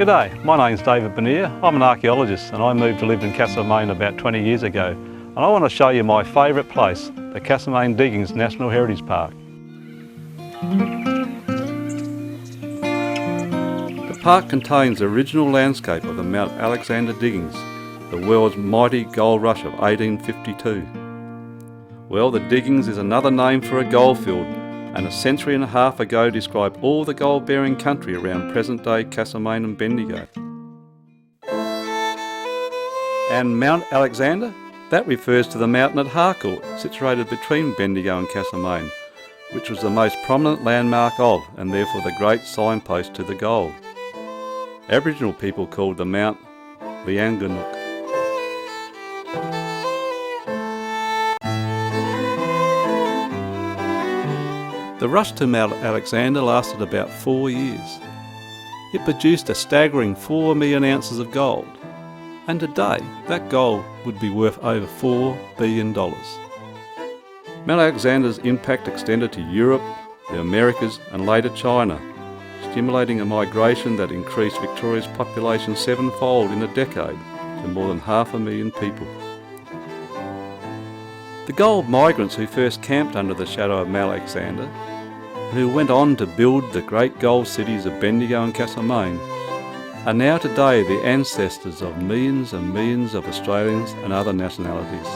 G'day, my name's David Bernier. I'm an archaeologist and I moved to live in Castlemaine about 20 years ago. And I want to show you my favourite place, the Castlemaine Diggings National Heritage Park. The park contains the original landscape of the Mount Alexander diggings, the world's mighty gold rush of 1852. Well, the diggings is another name for a goldfield, and a century and a half ago described all the gold-bearing country around present-day Castlemaine and Bendigo. And Mount Alexander? That refers to the mountain at Harcourt, situated between Bendigo and Castlemaine, which was the most prominent landmark of, and therefore the great signpost to the gold. Aboriginal people called the mount Lianganuk. The rush to Mount Alexander lasted about 4 years. It produced a staggering 4 million ounces of gold, and today that gold would be worth over $4 billion. Mount Alexander's impact extended to Europe, the Americas and later China, stimulating a migration that increased Victoria's population sevenfold in a decade to more than 500,000 people. The gold migrants who first camped under the shadow of Mount Alexander, and who went on to build the great gold cities of Bendigo and Castlemaine, are now today the ancestors of millions and millions of Australians and other nationalities.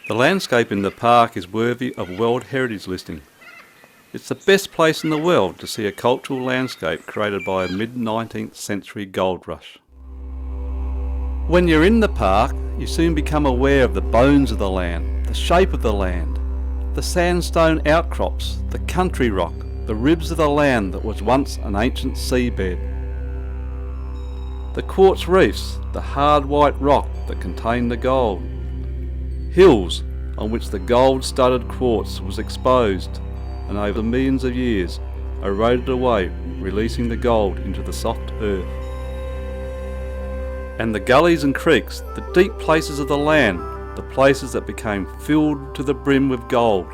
The landscape in the park is worthy of World Heritage listing. It's the best place in the world to see a cultural landscape created by a mid-19th century gold rush. When you're in the park, you soon become aware of the bones of the land, the shape of the land, the sandstone outcrops, the country rock, the ribs of the land that was once an ancient seabed. The quartz reefs, the hard white rock that contained the gold. Hills on which the gold-studded quartz was exposed and over millions of years eroded away, releasing the gold into the soft earth. And the gullies and creeks, the deep places of the land, the places that became filled to the brim with gold.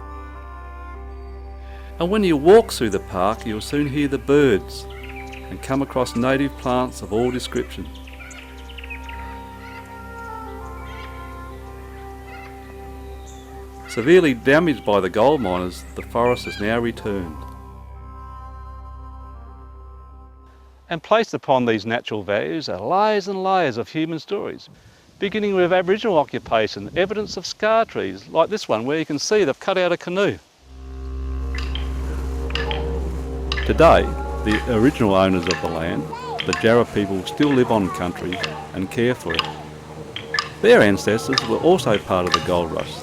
And when you walk through the park, you'll soon hear the birds and come across native plants of all description. Severely damaged by the gold miners, the forest is now returned. And placed upon these natural values are layers and layers of human stories, beginning with Aboriginal occupation, evidence of scar trees, like this one where you can see they've cut out a canoe. Today, the original owners of the land, the Jarrah people, still live on country and care for it. Their ancestors were also part of the gold rush,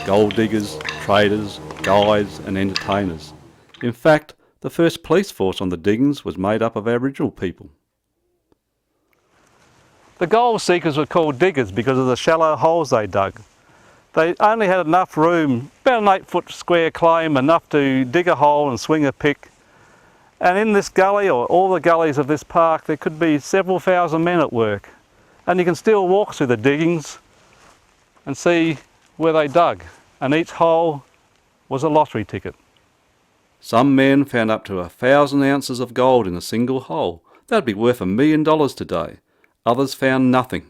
gold diggers, traders, guides and entertainers. In fact, the first police force on the diggings was made up of Aboriginal people. The gold seekers were called diggers because of the shallow holes they dug. They only had enough room, about an 8-foot square claim, enough to dig a hole and swing a pick. And in this gully, or all the gullies of this park, there could be several thousand men at work. And you can still walk through the diggings and see where they dug. And each hole was a lottery ticket. Some men found up to 1,000 ounces of gold in a single hole. That'd be worth $1 million today. Others found nothing.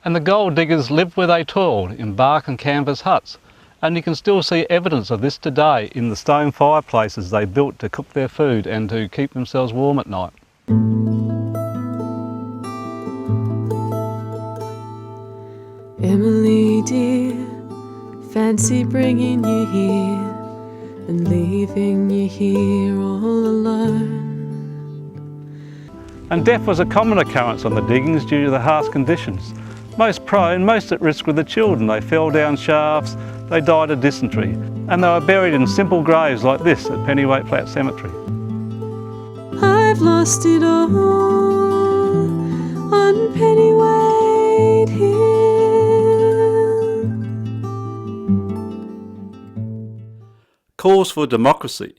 And the gold diggers lived where they toiled, in bark and canvas huts. And you can still see evidence of this today in the stone fireplaces they built to cook their food and to keep themselves warm at night. Emily dear, fancy bringing you here and leaving you here all alone. And death was a common occurrence on the diggings due to the harsh conditions. Most prone, most at risk were the children. They fell down shafts, they died of dysentery, and they were buried in simple graves like this at Pennyweight Flat Cemetery. I've lost it all on Pennyweight Hill. Calls for democracy,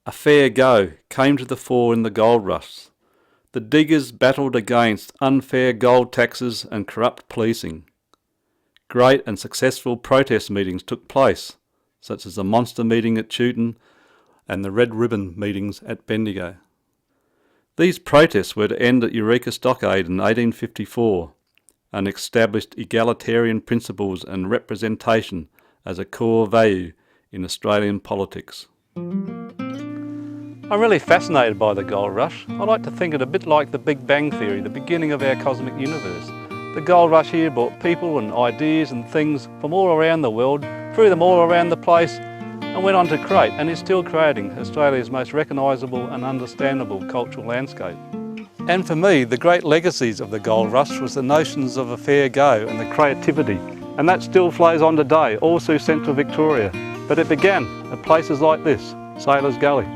a fair go, came to the fore in the gold rush. The diggers battled against unfair gold taxes and corrupt policing. Great and successful protest meetings took place, such as the Monster meeting at Chewton and the Red Ribbon meetings at Bendigo. These protests were to end at Eureka Stockade in 1854 and established egalitarian principles and representation as a core value in Australian politics. I'm really fascinated by the gold rush. I like to think it a bit like the Big Bang Theory, the beginning of our cosmic universe. The gold rush here brought people and ideas and things from all around the world, threw them all around the place and went on to create, and is still creating, Australia's most recognisable and understandable cultural landscape. And for me, the great legacies of the gold rush was the notions of a fair go and the creativity, and that still flows on today, all through central Victoria. But it began at places like this, Sailors Gully.